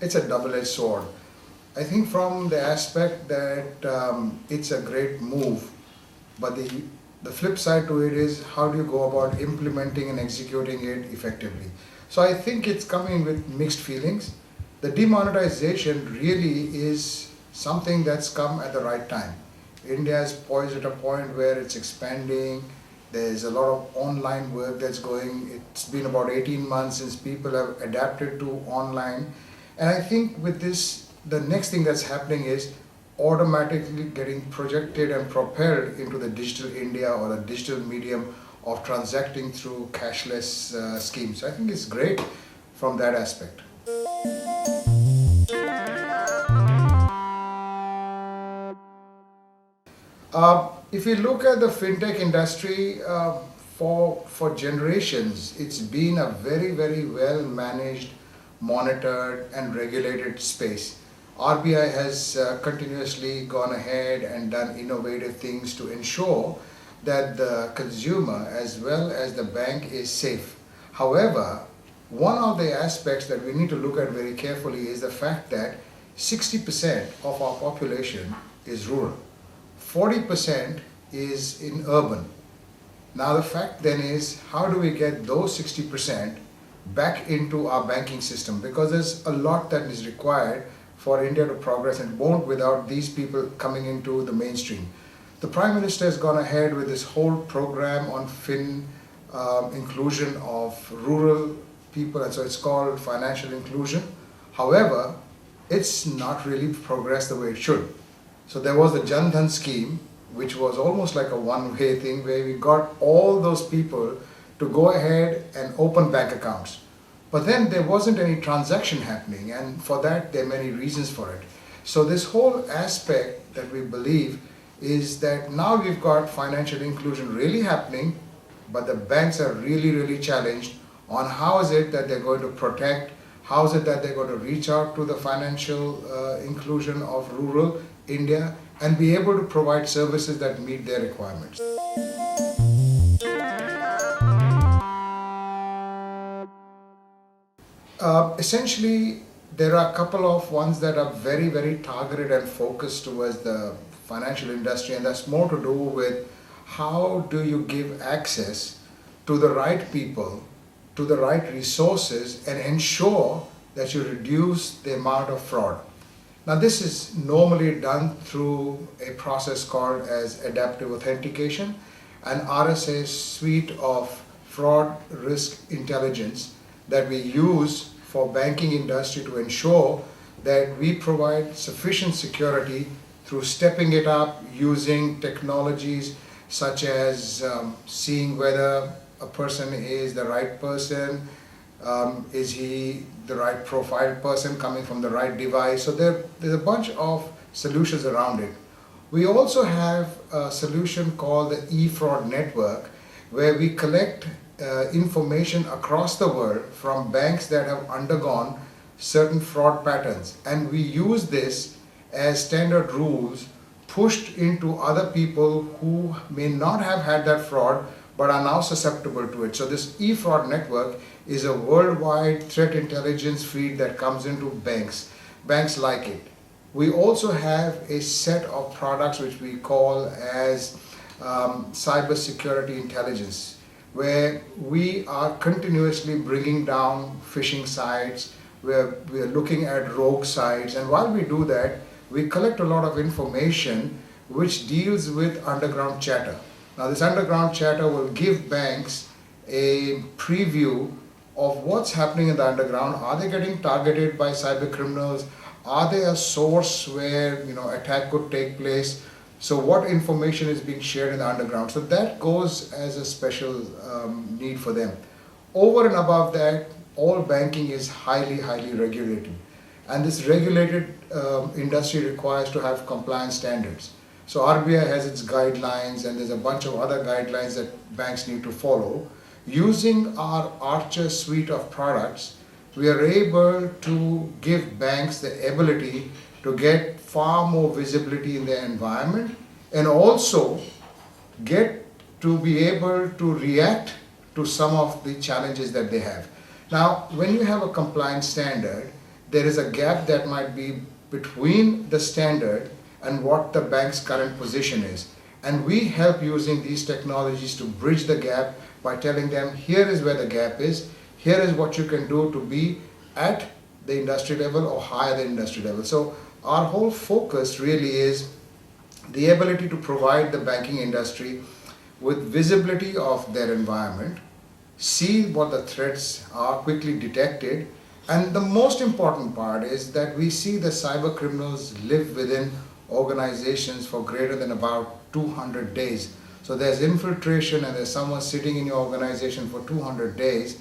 it's a double-edged sword. I think from the aspect that it's a great move, but the flip side to it is how do you go about implementing and executing it effectively. So I think it's coming with mixed feelings. The demonetization really is something that's come at the right time. India is poised at a point where it's expanding. There's a lot of online work that's going. It's been about 18 months since people have adapted to online. And I think with this, the next thing that's happening is automatically getting projected and propelled into the digital India or the digital medium of transacting through cashless schemes. So I think it's great from that aspect. If you look at the fintech industry, for generations, it's been a very, very well managed, monitored and regulated space. RBI has continuously gone ahead and done innovative things to ensure that the consumer as well as the bank is safe. However, one of the aspects that we need to look at very carefully is the fact that 60% of our population is rural. 40% is in urban. Now the fact then is, how do we get those 60% back into our banking system? Because there's a lot that is required for India to progress and won't without these people coming into the mainstream. The Prime Minister has gone ahead with this whole program on inclusion of rural people, and so it's called financial inclusion. However, it's not really progressed the way it should. So there was the Jan Dhan scheme, which was almost like a one-way thing where we got all those people to go ahead and open bank accounts. But then there wasn't any transaction happening, and for that there are many reasons for it. So this whole aspect that we believe is that now we've got financial inclusion really happening, but the banks are really, really challenged on how is it that they're going to protect, how is it that they're going to reach out to the financial inclusion of rural India and be able to provide services that meet their requirements. Essentially, there are a couple of ones that are very, very targeted and focused towards the financial industry, and that's more to do with how do you give access to the right people, to the right resources, and ensure that you reduce the amount of fraud. Now this is normally done through a process called as adaptive authentication, an RSA suite of fraud risk intelligence that we use for banking industry to ensure that we provide sufficient security through stepping it up using technologies such as seeing whether a person is the right person, is he the right profile person coming from the right device. So there's a bunch of solutions around it. We also have a solution called the e-fraud network where we collect information across the world from banks that have undergone certain fraud patterns, and we use this as standard rules pushed into other people who may not have had that fraud but are now susceptible to it. So this e-fraud network is a worldwide threat intelligence feed that comes into banks. Banks like it. We also have a set of products which we call as cyber security intelligence, where we are continuously bringing down phishing sites, where we are looking at rogue sites, and while we do that, we collect a lot of information which deals with underground chatter. Now this underground chatter will give banks a preview of what's happening in the underground. Are they getting targeted by cyber criminals? Are they a source where attack could take place? So what information is being shared in the underground? So that goes as a special need for them. Over and above that, all banking is highly, highly regulated. And this regulated industry requires to have compliance standards. So RBI has its guidelines, and there's a bunch of other guidelines that banks need to follow. Using our Archer suite of products, we are able to give banks the ability to get far more visibility in their environment and also get to be able to react to some of the challenges that they have. Now, when you have a compliance standard, there is a gap that might be between the standard and what the bank's current position is. And we help using these technologies to bridge the gap by telling them, here is where the gap is, here is what you can do to be at the industry level or higher than industry level. So our whole focus really is the ability to provide the banking industry with visibility of their environment, see what the threats are, quickly detected, and the most important part is that we see the cyber criminals live within organizations for greater than about 200 days. So there's infiltration and there's someone sitting in your organization for 200 days.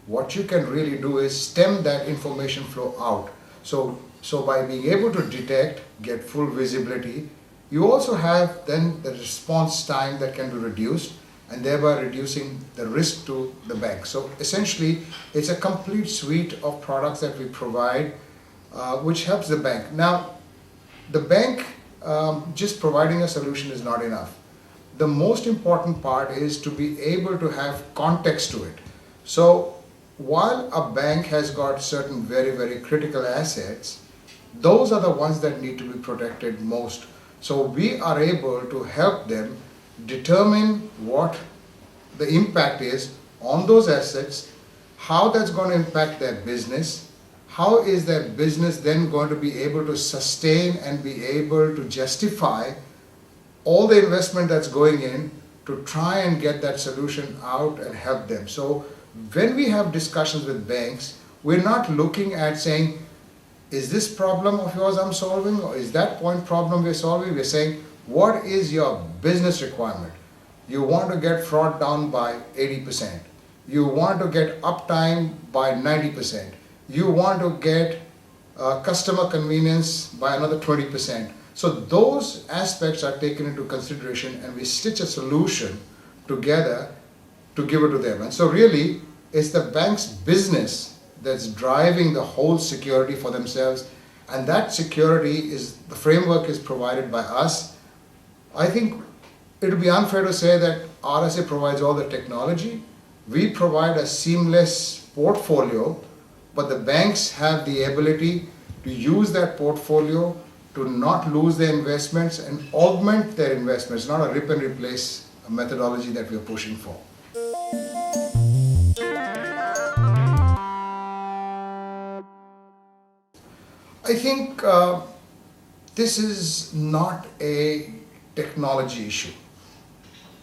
What you can really do is stem that information flow out. So by being able to detect, get full visibility, you also have then the response time that can be reduced and thereby reducing the risk to the bank. So essentially, it's a complete suite of products that we provide which helps the bank. Now, the bank just providing a solution is not enough. The most important part is to be able to have context to it. So while a bank has got certain very, very critical assets, those are the ones that need to be protected most. So we are able to help them determine what the impact is on those assets, how that's going to impact their business, how is their business then going to be able to sustain and be able to justify all the investment that's going in to try and get that solution out and help them. So when we have discussions with banks, we're not looking at saying, is this problem of yours I'm solving or is that point problem we're solving? We're saying, what is your business requirement? You want to get fraud down by 80%. You want to get uptime by 90%. You want to get customer convenience by another 20%. So those aspects are taken into consideration and we stitch a solution together to give it to them. And so really, it's the bank's business that's driving the whole security for themselves. And that security is, the framework is provided by us. I think it would be unfair to say that RSA provides all the technology. We provide a seamless portfolio, but the banks have the ability to use that portfolio to not lose their investments and augment their investments, not a rip and replace methodology that we are pushing for. I think this is not a technology issue.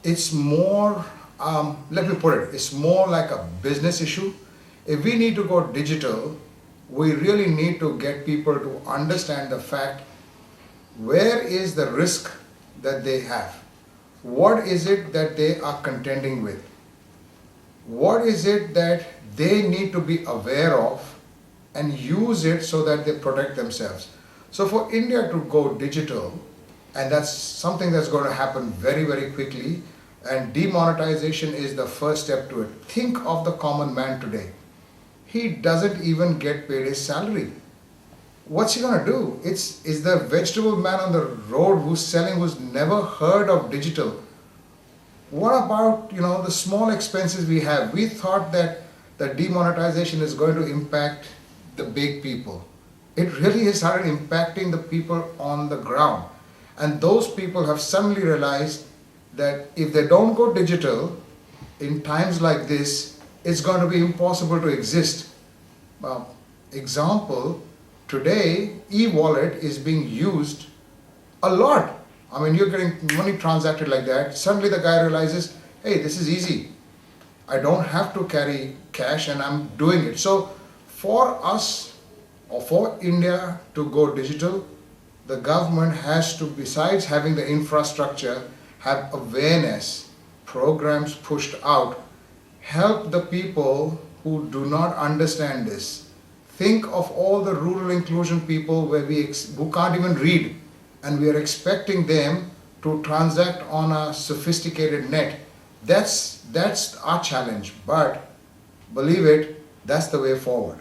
It's more, let me put it, it's more like a business issue. If we need to go digital, we really need to get people to understand the fact, where is the risk that they have? What is it that they are contending with? What is it that they need to be aware of and use it so that they protect themselves? So for India to go digital, and that's something that's going to happen very, very quickly, and demonetization is the first step to it. Think of the common man today. He doesn't even get paid his salary. What's he going to do? Is the vegetable man on the road who's selling, who's never heard of digital. What about, the small expenses we have? We thought that the demonetization is going to impact the big people. It really has started impacting the people on the ground. And those people have suddenly realized that if they don't go digital in times like this, it's going to be impossible to exist. Example, today e-wallet is being used a lot. I mean, you're getting money transacted like that. Suddenly the guy realizes, hey, this is easy. I don't have to carry cash and I'm doing it. So for us, or for India to go digital, the government has to, besides having the infrastructure, have awareness, programs pushed out, help the people who do not understand this. Think of all the rural inclusion people who can't even read, and we are expecting them to transact on a sophisticated net. That's our challenge, but believe it, that's the way forward.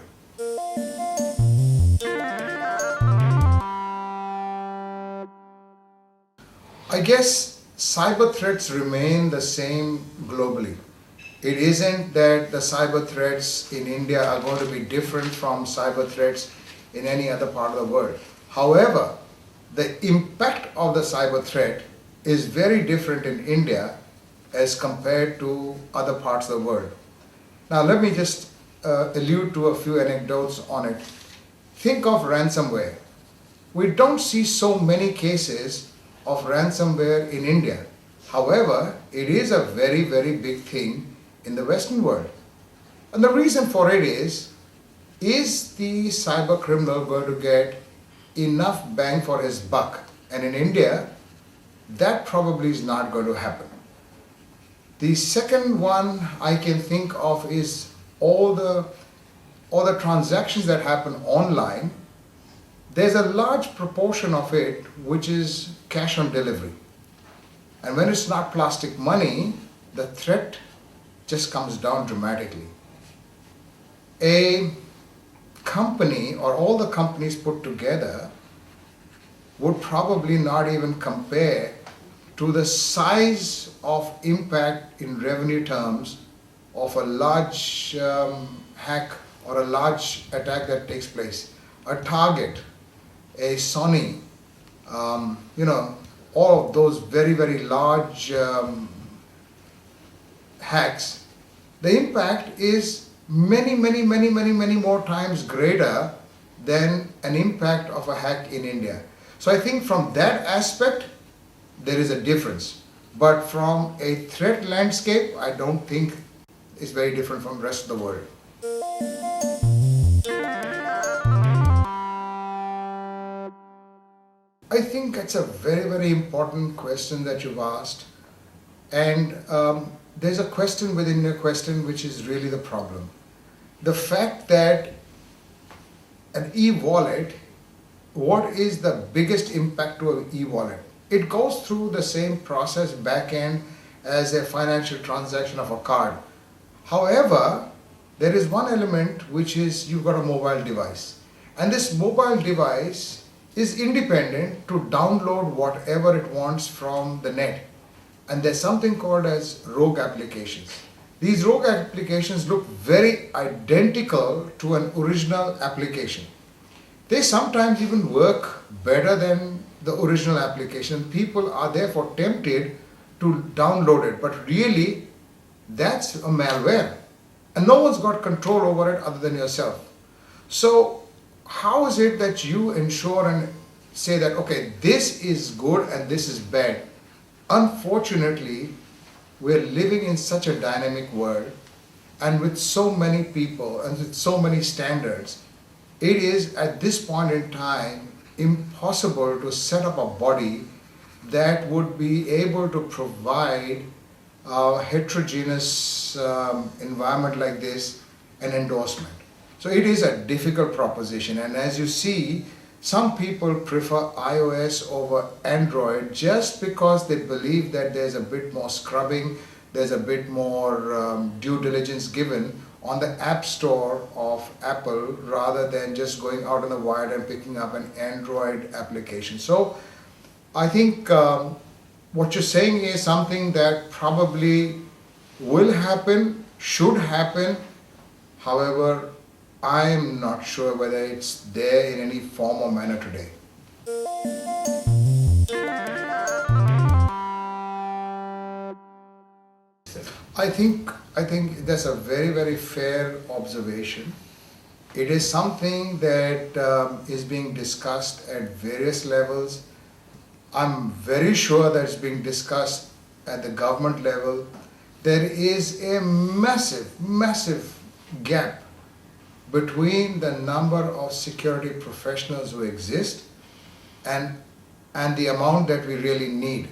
I guess cyber threats remain the same globally. It isn't that the cyber threats in India are going to be different from cyber threats in any other part of the world. However, the impact of the cyber threat is very different in India as compared to other parts of the world. Now let me just allude to a few anecdotes on it. Think of ransomware. We don't see so many cases of ransomware in India. However, it is a very, very big thing in the Western world. And the reason for it is the cyber criminal going to get enough bang for his buck? And in India, that probably is not going to happen. The second one I can think of is all the transactions that happen online. There's a large proportion of it which is cash on delivery. And when it's not plastic money, the threat just comes down dramatically. A company or all the companies put together would probably not even compare to the size of impact in revenue terms of a large hack or a large attack that takes place. A Target, a Sony, all of those very, very large hacks, the impact is many more times greater than an impact of a hack in India. So I think from that aspect, there is a difference. But from a threat landscape, I don't think it's very different from the rest of the world. I think it's a very, very important question that you've asked. And there's a question within your question which is really the problem. The fact that an e-wallet, what is the biggest impact to an e-wallet? It goes through the same process back end as a financial transaction of a card. However, there is one element which is you've got a mobile device. And this mobile device is independent to download whatever it wants from the net. And there's something called as rogue applications. These rogue applications look very identical to an original application. They sometimes even work better than the original application. People are therefore tempted to download it, but really that's a malware and no one's got control over it other than yourself. So how is it that you ensure and say that, okay, this is good and this is bad? Unfortunately, we're living in such a dynamic world and with so many people and with so many standards, it is at this point in time impossible to set up a body that would be able to provide a heterogeneous environment like this an endorsement. So it is a difficult proposition, and as you see, some people prefer iOS over Android just because they believe that there's a bit more scrubbing, there's a bit more due diligence given on the App Store of Apple rather than just going out in the wild and picking up an Android application. So I think what you're saying is something that probably will happen, should happen. However, I'm not sure whether it's there in any form or manner today. I think that's a very, very fair observation. It is something that is being discussed at various levels. I'm very sure that it's being discussed at the government level. There is a massive gap between the number of security professionals who exist and the amount that we really need.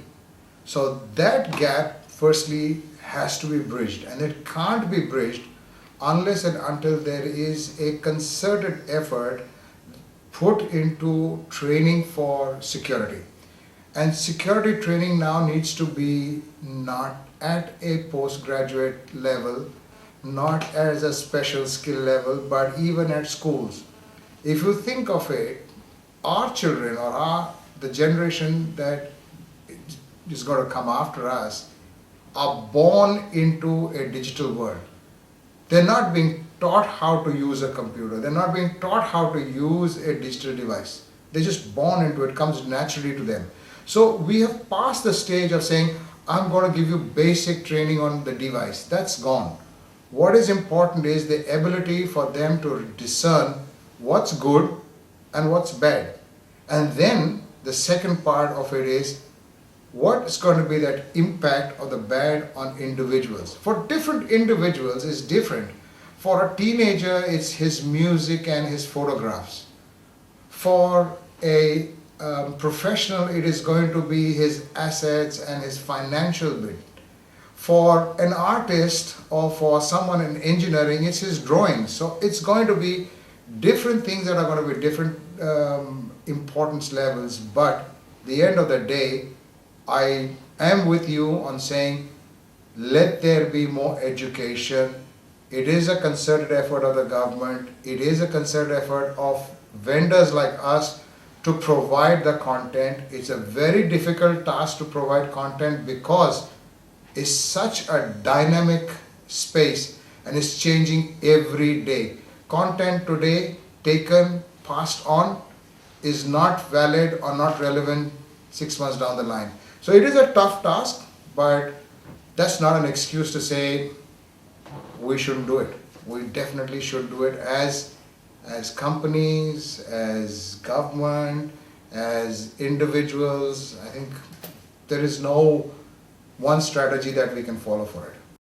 So that gap firstly has to be bridged, and it can't be bridged unless and until there is a concerted effort put into training for security. And security training now needs to be not at a postgraduate level, not as a special skill level, but even at schools. If you think of it, our children or the generation that is going to come after us are born into a digital world. They're not being taught how to use a computer. They're not being taught how to use a digital device. They're just born into it, comes naturally to them. So we have passed the stage of saying, I'm going to give you basic training on the device. That's gone. What is important is the ability for them to discern what's good and what's bad. And then the second part of it is, what is going to be that impact of the bad on individuals? For different individuals, it's different. For a teenager, it's his music and his photographs. For a professional, it is going to be his assets and his financial bit. For an artist or for someone in engineering, it's his drawings. So it's going to be different things that are going to be different importance levels. But at the end of the day, I am with you on saying, let there be more education. It is a concerted effort of the government. It is a concerted effort of vendors like us to provide the content. It's a very difficult task to provide content because it's such a dynamic space and it's changing every day. Content today taken, passed on, is not valid or not relevant 6 months down the line. So it is a tough task, but that's not an excuse to say we shouldn't do it. We definitely should do it as companies, as government, as individuals. I think there is no one strategy that we can follow for it.